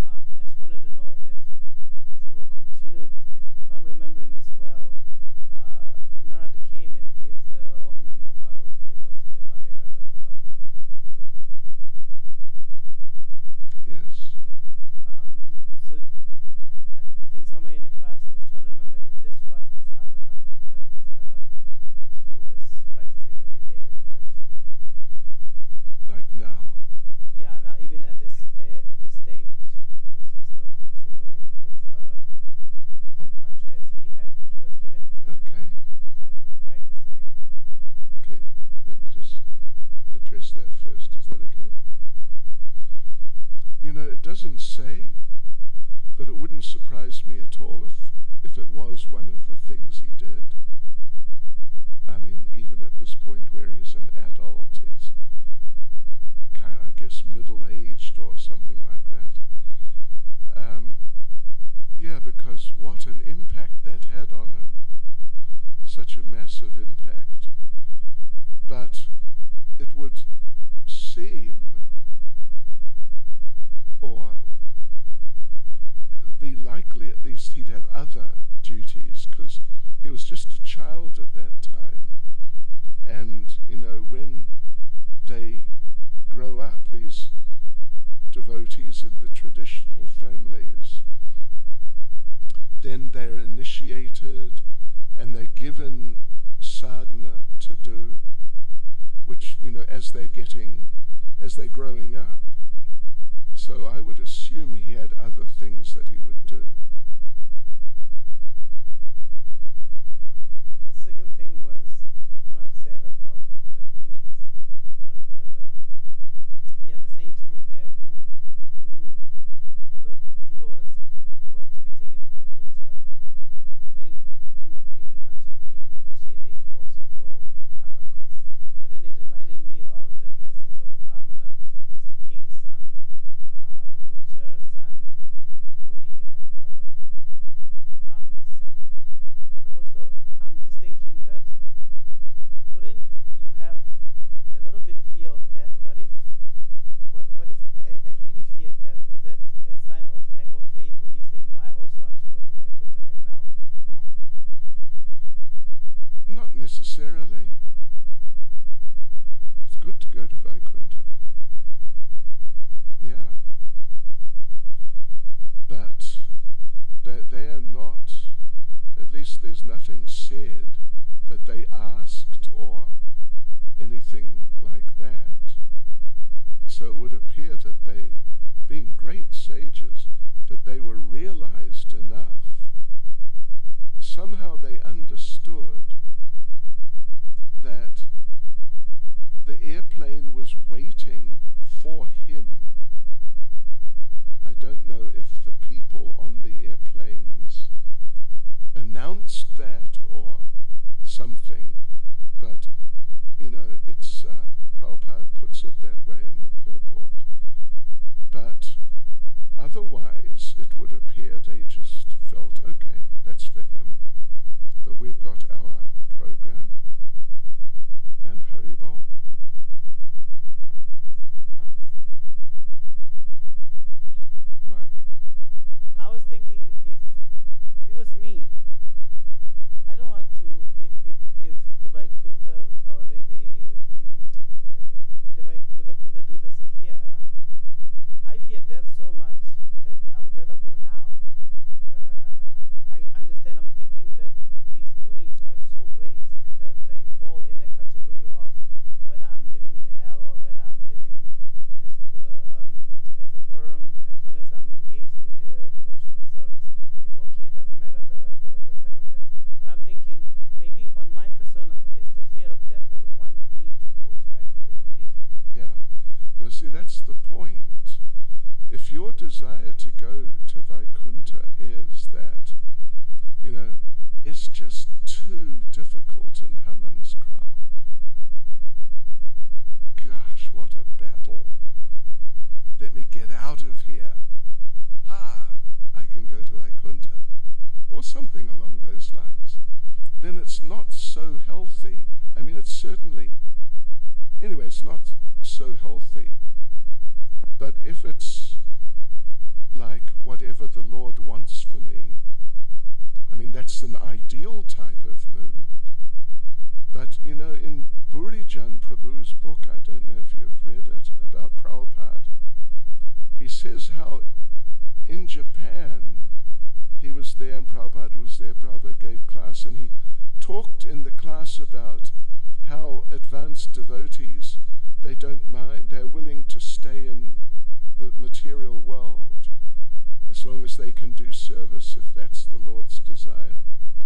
I just wanted to know if Dhruva continued, if I'm remembering this well, Narada came and gave the Om Namo Bhagavate Vasudevaya mantra to Dhruva. Yes. Yeah. So I think somewhere in the class I was trying to remember if this was the sadhana that he was practicing every day as Maharaj was speaking. Like now. Yeah, now even at this stage, was he still continuing with that mantra as he was given during the time he was practicing? Okay, let me just address that first. Is that okay? It doesn't say, but it wouldn't surprise me at all if it was one of the things he did. I mean, even at this point where he's an adult, he's kind of, I guess, middle-aged or something like that. Yeah, because what an impact that had on him. Such a massive impact. But it would seem, or be likely at least, he'd have other duties, because he was just a child at that time. And, when they grow up, these devotees in the traditional families, then they're initiated and they're given sadhana to do, which, as they're growing up. So I would assume he had other things that he would do. The second thing was what Maharaj said about the munis, or the saints who were there who although Dhruva there's nothing said that they asked or anything like that. So it would appear that they, being great sages, that they were realized enough. Somehow they understood that the airplane was waiting for him. I don't know if the people on the airplanes announced that or something, but it's Prabhupada puts it that way in the purport. But otherwise, it would appear they just felt, okay, that's for him, but we've got our program, and Haribol. Mike. I was thinking if it was me, I don't want to, if the Vaikuntha or the Vaikuntha Dudas are here, I fear death so much that I would rather go now. I understand, I'm thinking that these munis are so great that they fall in the category of whether I'm living in hell or whether I'm living in as a worm. As long as I'm engaged in the devotional service, it's okay. It doesn't matter the circumstance. But I'm thinking maybe on my persona is the fear of death that would want me to go to Vaikuntha immediately. Yeah. Now see, that's the point. If your desire to go to Vaikuntha is that, it's just too difficult in Haman's crowd. Gosh, what a battle. Let me get out of here. I can go to Vaikuntha. Or something along those lines. Then it's not so healthy. I mean, it's certainly, anyway, it's not so healthy. But if it's like whatever the Lord wants for me, I mean, that's an ideal type of mood. But, in Burijan Prabhu's book, I don't know if you've read it, about Prabhupada, he says how in Japan, he was there and Prabhupada was there, Prabhupada gave class, and he talked in the class about how advanced devotees, they don't mind, they're willing to stay in the material world as long as they can do service if that's the Lord's desire,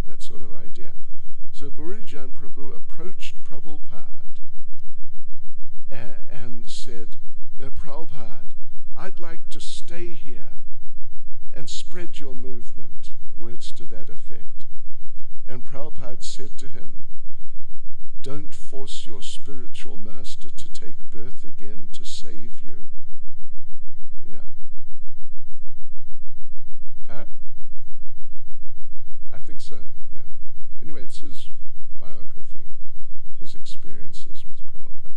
that sort of idea. So Burijan Prabhu approached Prabhupada and said, Prabhupada, I'd like to stay here and spread your movement, words to that effect. And Prabhupada said to him, don't force your spiritual master to take birth again to save you. Yeah. Huh? I think so, yeah. Anyway, it's his biography, his experiences with Prabhupada.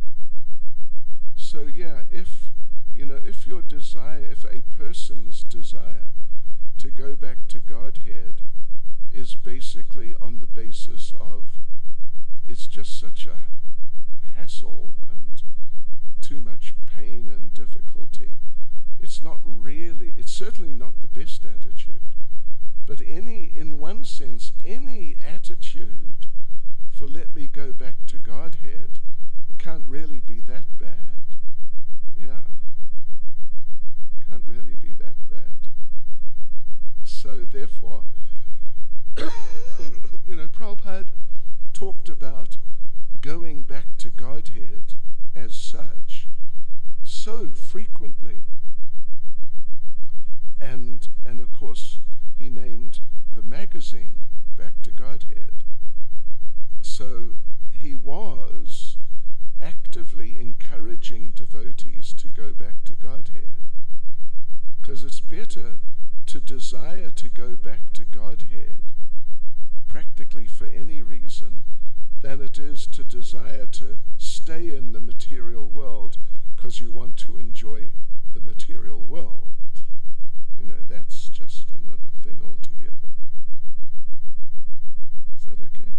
So yeah, if your desire, if a person's desire to go back to Godhead is basically on the basis of it's just such a hassle and too much pain and difficulty, it's certainly not the best attitude. But in one sense, any attitude for let me go back to Godhead, it can't really be that bad. Yeah. Can't really be that bad. So therefore, Prabhupada talked about going back to Godhead as such so frequently. And of course, he named the magazine Back to Godhead. So he was actively encouraging devotees to go back to Godhead, because it's better to desire to go back to Godhead practically for any reason than it is to desire to stay in the material world because you want to enjoy the material world. That's just another thing altogether. Is that okay?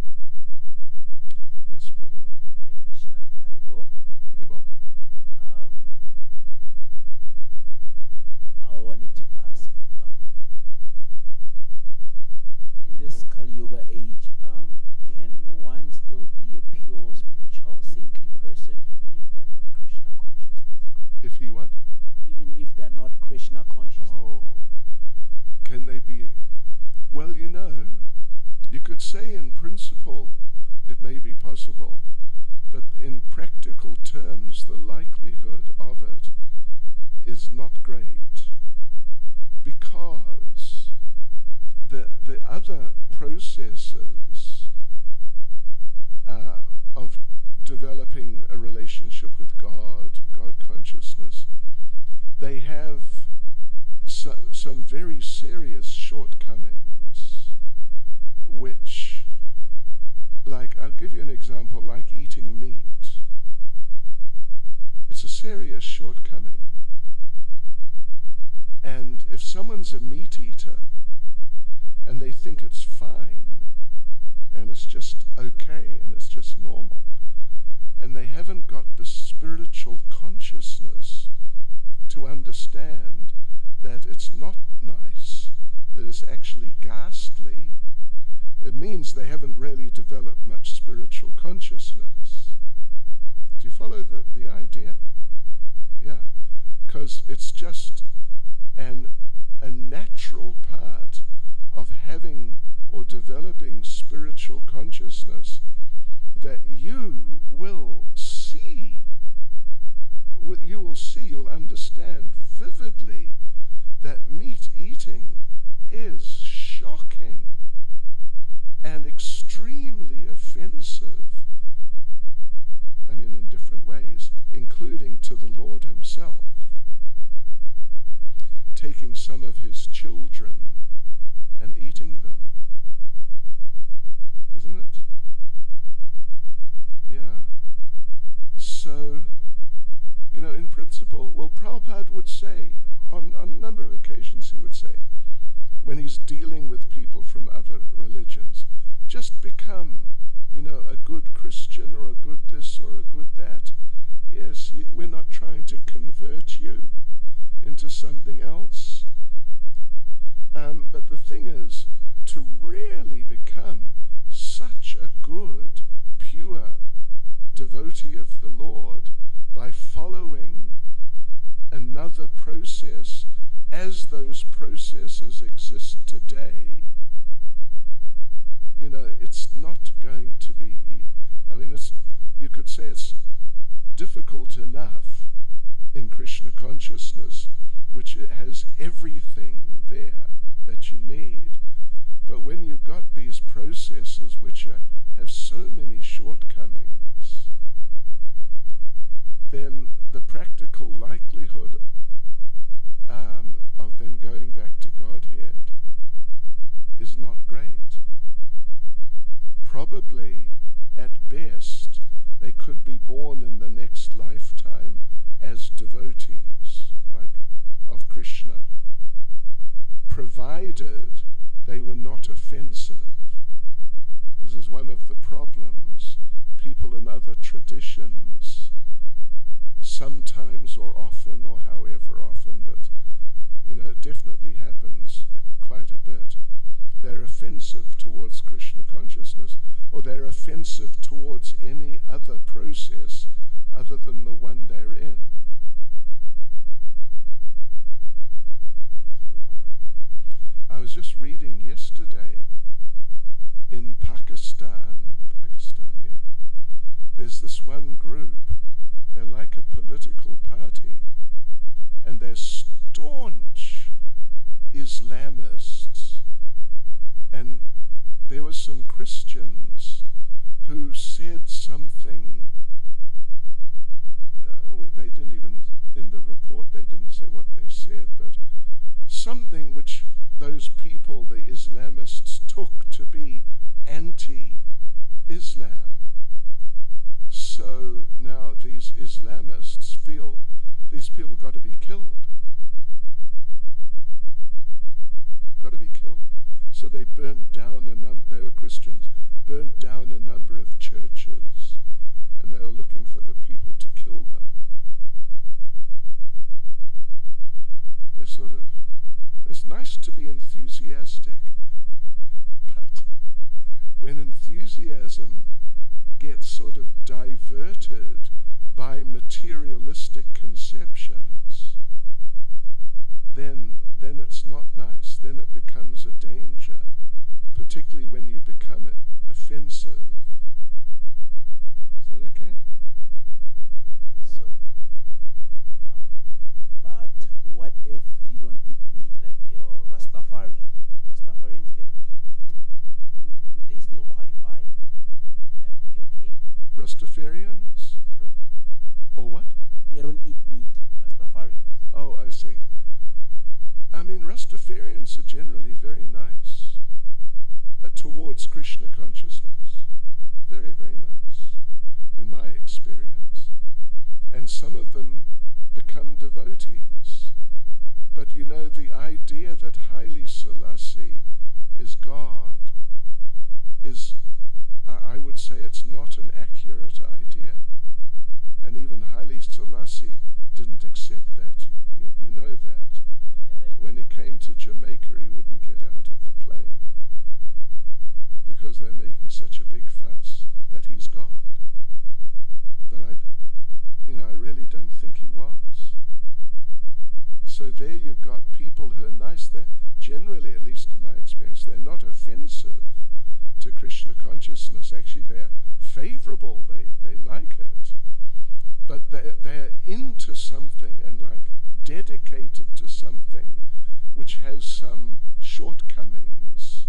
Yes, Prabhu. Hare Krishna, Haribo. Very well. I wanted to ask, in this Kali Yuga age, say in principle it may be possible, but in practical terms the likelihood of it is not great, because the other processes of developing a relationship with God consciousness, they have some very serious shortcomings, which, like, I'll give you an example, like eating meat. It's a serious shortcoming. And if someone's a meat eater and they think it's fine and it's just okay and it's just normal, and they haven't got the spiritual consciousness to understand that it's not nice, that it's actually ghastly, it means they haven't really developed much spiritual consciousness. Do you follow the idea? Yeah, because it's just a natural part of having or developing spiritual consciousness that you will see, you'll understand vividly that meat eating is shocking and extremely offensive. I mean, in different ways, including to the Lord himself. Taking some of his children and eating them. Isn't it? Yeah. So, in principle, well, Prabhupada would say, on a number of occasions he would say, when he's dealing with people from other religions, just become, a good Christian or a good this or a good that. Yes, we're not trying to convert you into something else. But the thing is, to really become such a good, pure devotee of the Lord by following another process as those processes exist today, it's not going to be, you could say it's difficult enough in Krishna consciousness, which it has everything there that you need. But when you've got these processes which have so many shortcomings, then the practical likelihood of them going back to Godhead is not great. Probably, at best, they could be born in the next lifetime as devotees, like of Krishna, provided they were not offensive. This is one of the problems. People in other traditions, sometimes or often or however often, but it definitely happens quite a bit, they're offensive towards Krishna consciousness, or they're offensive towards any other process other than the one they're in. Thank you, Maharaj. I was just reading yesterday in Pakistan, yeah, there's this one group, they're like a political party, and they're staunch Islamists. And there were some Christians who said something, they didn't even, in the report, they didn't say what they said, but something which those people, the Islamists, took to be anti-Islam. So now these Islamists feel these people got to be killed. Got to be killed. So they burned down they were Christians, burned down a number of churches, and they were looking for the people to kill them. They're it's nice to be enthusiastic, but when enthusiasm gets sort of diverted by materialistic conceptions, then it's not nice. Then it becomes a danger, particularly when you become offensive. Is that okay? Yeah, I think so. But what if you don't eat meat, like your Rastafarians? Rastafarians, they don't eat meat. Would they still qualify? Like, would that be okay? Rastafarians? They don't eat meat. Or what? They don't eat meat, Rastafarians. Oh, I see. I mean, Rastafarians are generally very nice towards Krishna consciousness. Very, very nice, in my experience. And some of them become devotees. But you know, the idea that Haile Selassie is God is, I would say, it's not an accurate idea. And even Haile Selassie didn't accept that. You know that. Yeah, When he came to Jamaica, he wouldn't get out of the plane because they're making such a big fuss that he's God. But I really don't think he was. So there you've got people who are nice. They're generally, at least in my experience, they're not offensive to Krishna consciousness. Actually, they're favorable. They like it. But they're into something and like dedicated to something which has some shortcomings.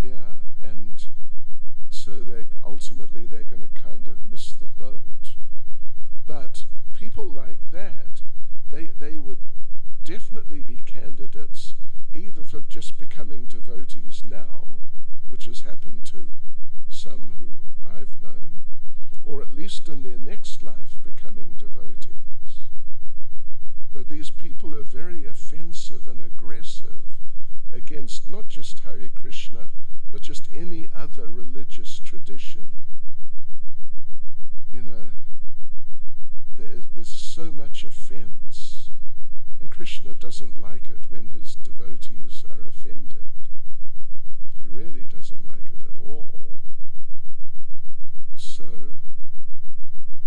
Yeah, and so ultimately they're going to kind of miss the boat. But people like that, they would definitely be candidates either for just becoming devotees now, which has happened to some who I've known, or at least in their next life becoming devotees. But these people are very offensive and aggressive against not just Hare Krishna, but just any other religious tradition. You know, there's so much offense, and Krishna doesn't like it when his devotees are offended. He really doesn't like it at all. So,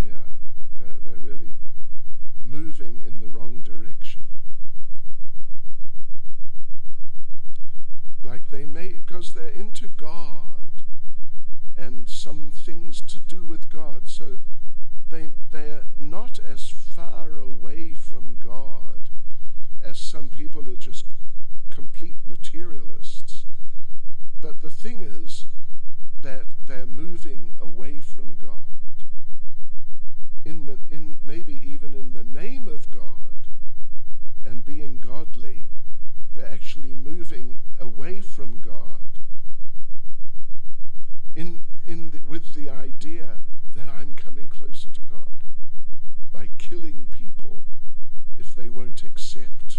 yeah, they're really moving in the wrong direction. Like they may, because they're into God and some things to do with God, so they're not as far away from God as some people who are just complete materialists. But the thing is that they're moving away from God. In maybe even in the name of God and being godly, they're actually moving away from God with the idea that I'm coming closer to God by killing people if they won't accept